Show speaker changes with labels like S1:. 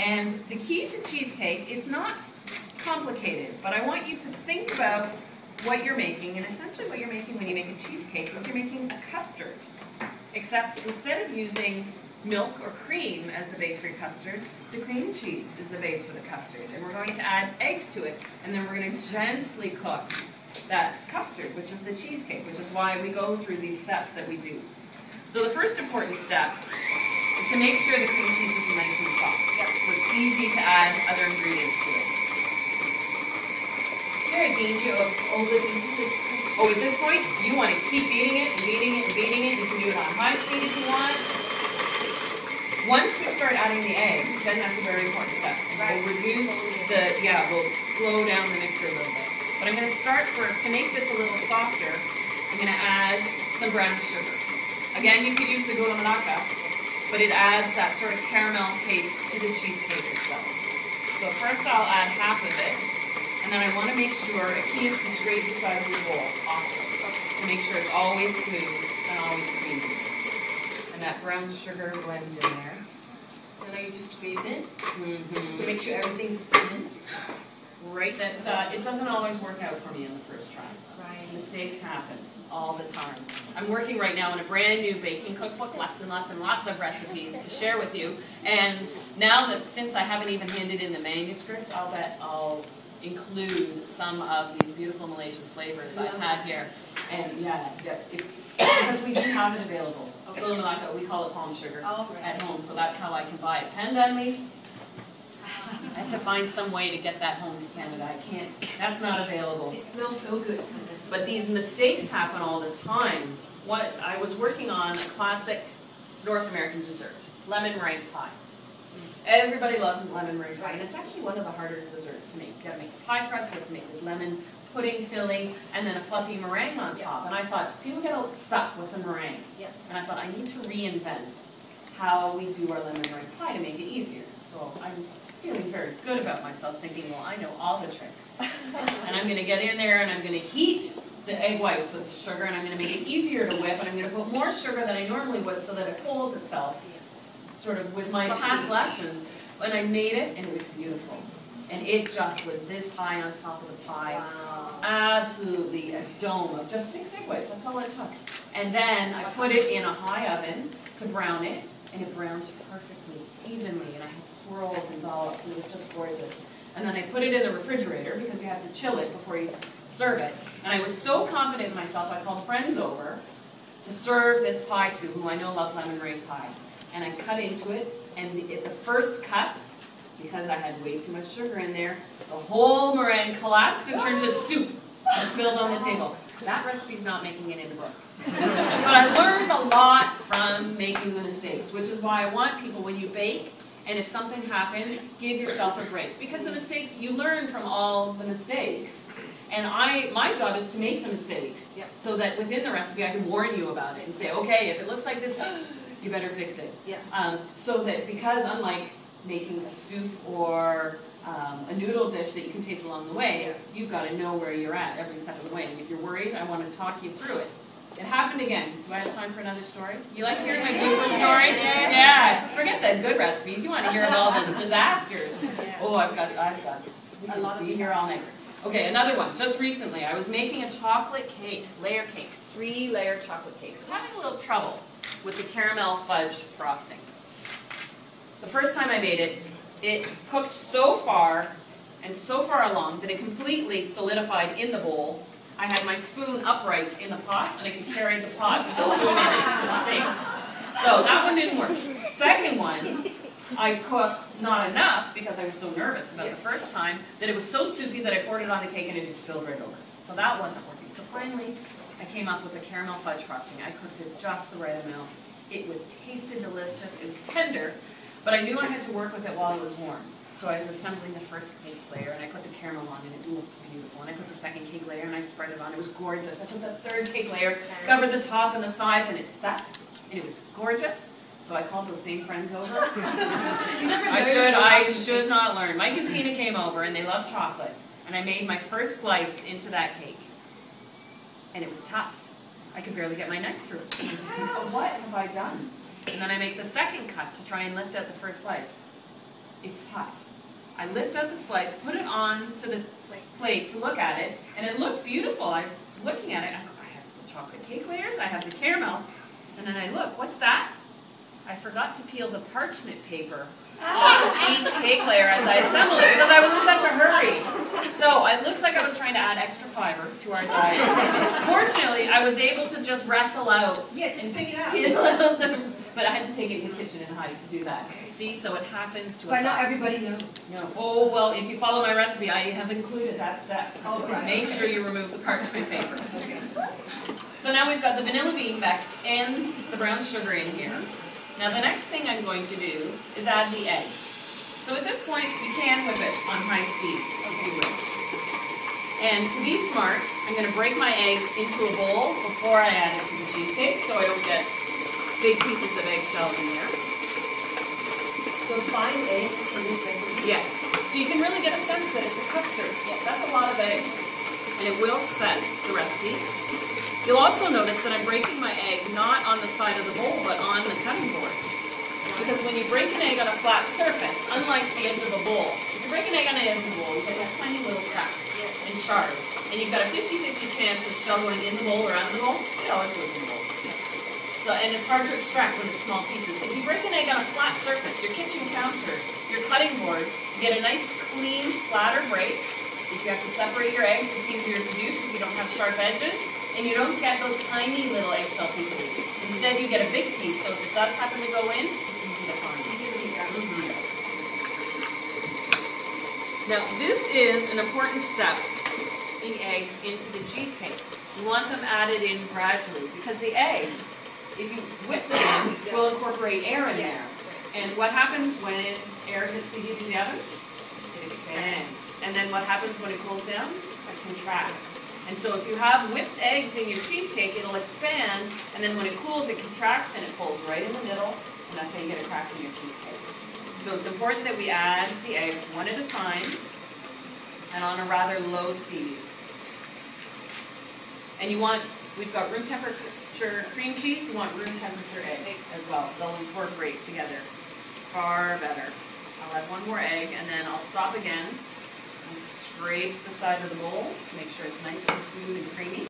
S1: And the key to cheesecake, it's not complicated, but I want you to think about what you're making, and essentially what you're making when you make a cheesecake is you're making a custard. Except instead of using milk or cream as the base for your custard, the cream and cheese is the base for the custard. And we're going to add eggs to it, and then we're going to gently cook that custard, which is the cheesecake, which is why we go through these steps that we do. So the first important step is to make sure the cream cheese is nice and soft. So it's easy to add other ingredients to it.
S2: Is there a danger of overbeating?
S1: Oh, at this point, you want to keep beating it and beating it and beating it. You can do it on high speed if you want. Once we start adding the eggs, then that's a very important step. We'll reduce we'll slow down the mixer a little bit. But I'm going to start first, to make this a little softer, I'm going to add some brown sugar. Again, you could use the gula melaka, but it adds that sort of caramel taste to the cheesecake itself. So first I'll add half of it, and then I want to make sure, a key is to scrape the side of your bowl off to make sure it's always smooth and always creamy. And that brown sugar blends in there.
S2: So now you just scrape it,
S1: Mm-hmm.
S2: just to make sure everything's even.
S1: Right, that it doesn't always work out for me on the first try.
S2: Right.
S1: Mistakes happen all the time. I'm working right now on a brand new baking cookbook, lots and lots and lots of recipes to share with you. And now that, since I haven't even handed in the manuscript, I'll bet I'll include some of these beautiful Malaysian flavors I've had here. And because we do have it available. Gula melaka, we call it palm sugar at home, so that's how I can buy it. Pandan leaf, I have to find some way to get that home to Canada. I can't, that's not available.
S2: It smells so good.
S1: But these mistakes happen all the time. I was working on a classic North American dessert, lemon meringue pie. Everybody loves lemon meringue pie, and it's actually one of the harder desserts to make. You gotta make the pie crust, you have to make this lemon pudding filling, and then a fluffy meringue on top. And I thought, people get stuck with the meringue. And I thought, I need to reinvent how we do our lemon meringue pie to make it easier. So I'm feeling very good about myself, thinking, well, I know all the tricks. And I'm going to get in there and I'm going to heat the egg whites with the sugar, and I'm going to make it easier to whip, and I'm going to put more sugar than I normally would so that it holds itself, sort of with my past lessons. And I made it, and it was beautiful. And it just was this high on top of the pie.
S2: Wow.
S1: Absolutely a dome of just 6 egg whites. That's all it took. And then I put it in a high oven to brown it, and it browned perfectly, evenly, and I had swirls and dollops, and it was just gorgeous. And then I put it in the refrigerator because you have to chill it before you serve it. And I was so confident in myself, I called friends over to serve this pie to, who I know love lemon meringue pie. And I cut into it, and the first cut, because I had way too much sugar in there, the whole meringue collapsed and turned to soup and spilled on the table. That recipe's not making it in the book. But I learned a lot from making the mistakes, which is why I want people, when you bake, and if something happens, give yourself a break. Because the mistakes, you learn from all the mistakes. And my job is to make the mistakes, so that within the recipe I can warn you about it and say, okay, if it looks like this, you better fix it. So that, because unlike making a soup or a noodle dish that you can taste along the way, you've got to know where you're at every step of the way. And if you're worried, I want to talk you through it. It happened again. Do I have time for another story? You like hearing my blooper stories? Yeah. Forget the good recipes. You want to hear about all the disasters. Oh, I've got we could be here all night. Okay, another one. Just recently, I was making a chocolate cake, layer cake, 3-layer chocolate cake. I was having a little trouble with the caramel fudge frosting. The first time I made it, it cooked so far and so far along that it completely solidified in the bowl. I had my spoon upright in the pot, and I could carry the pot with the spoon in it to the sink. So that one didn't work. Second one, I cooked not enough because I was so nervous about the first time that it was so soupy that I poured it on the cake and it just spilled right over. So that wasn't working. So finally, I came up with a caramel fudge frosting. I cooked it just the right amount. It was tasted delicious. It was tender, but I knew I had to work with it while it was warm. So I was assembling the first cake layer, and I put the caramel on, and it looked beautiful. And I put the second cake layer, and I spread it on. It was gorgeous. I put the third cake layer, covered the top and the sides, and it set, and it was gorgeous. So I called the same friends over. I should not learn. Mike and Tina came over, and they love chocolate. And I made my first slice into that cake. And it was tough. I could barely get my knife through it. And I just think, oh, what have I done? And then I make the second cut to try and lift out the first slice. it's tough. I lift out the slice, put it on to the plate to look at it, and it looked beautiful. I was looking at it, I have the chocolate cake layers, I have the caramel, and then I look, what's that? I forgot to peel the parchment paper off of each cake layer as I assembled it because I was in such a hurry. So it looks like I was trying to add extra fiber to our diet. Fortunately, I was able to just wrestle out
S2: and pick it out.
S1: But I had to take it in the kitchen and hide to do that. See, so it happens to us.
S2: But not everybody knows.
S1: No. Oh, well, if you follow my recipe, I have included that step.
S2: Oh, right.
S1: Make sure you remove the parchment paper. So now we've got the vanilla bean back and the brown sugar in here. Now the next thing I'm going to do is add the eggs. So at this point, you can whip it on high speed, if you wish. And to be smart, I'm going to break my eggs into a bowl before I add it to the cheesecake so I don't get big pieces of eggshell in there.
S2: So 5 eggs in this recipe?
S1: Yes. So you can really get a sense that it's a custard. Yeah, that's a lot of eggs. And it will set the recipe. You'll also notice that I'm breaking my egg not on the side of the bowl, but on the cutting board. Because when you break an egg on a flat surface, unlike the edge of a bowl, if you break an egg on the edge of a bowl, you get those tiny little cracks and shards. And you've got a 50-50 chance of shell going in the bowl or out of the bowl. It always goes in the bowl. So, and it's hard to extract when it's small pieces. If you break an egg on a flat surface, your kitchen counter, your cutting board, you get a nice, clean, flatter break. If you have to separate your eggs, it's easier to do because you don't have sharp edges. And you don't get those tiny little eggshell pieces. Instead, you get a big piece, so if it does happen to go in, it's easy to find. Now, this is an important step in eggs into the cheesecake. You want them added in gradually, because the eggs, if you whip them in, will incorporate air in there. And what happens when air hits the heat of the oven? It expands. And then what happens when it cools down? It contracts. And so if you have whipped eggs in your cheesecake, it'll expand, and then when it cools, it contracts, and it pulls right in the middle, and that's how you get a crack in your cheesecake. So it's important that we add the eggs one at a time, and on a rather low speed. And we've got room temperature cream cheese, you want room temperature eggs as well. They'll incorporate together far better. I'll add one more egg, and then I'll stop again. Scrape the side of the bowl to make sure it's nice and smooth and creamy.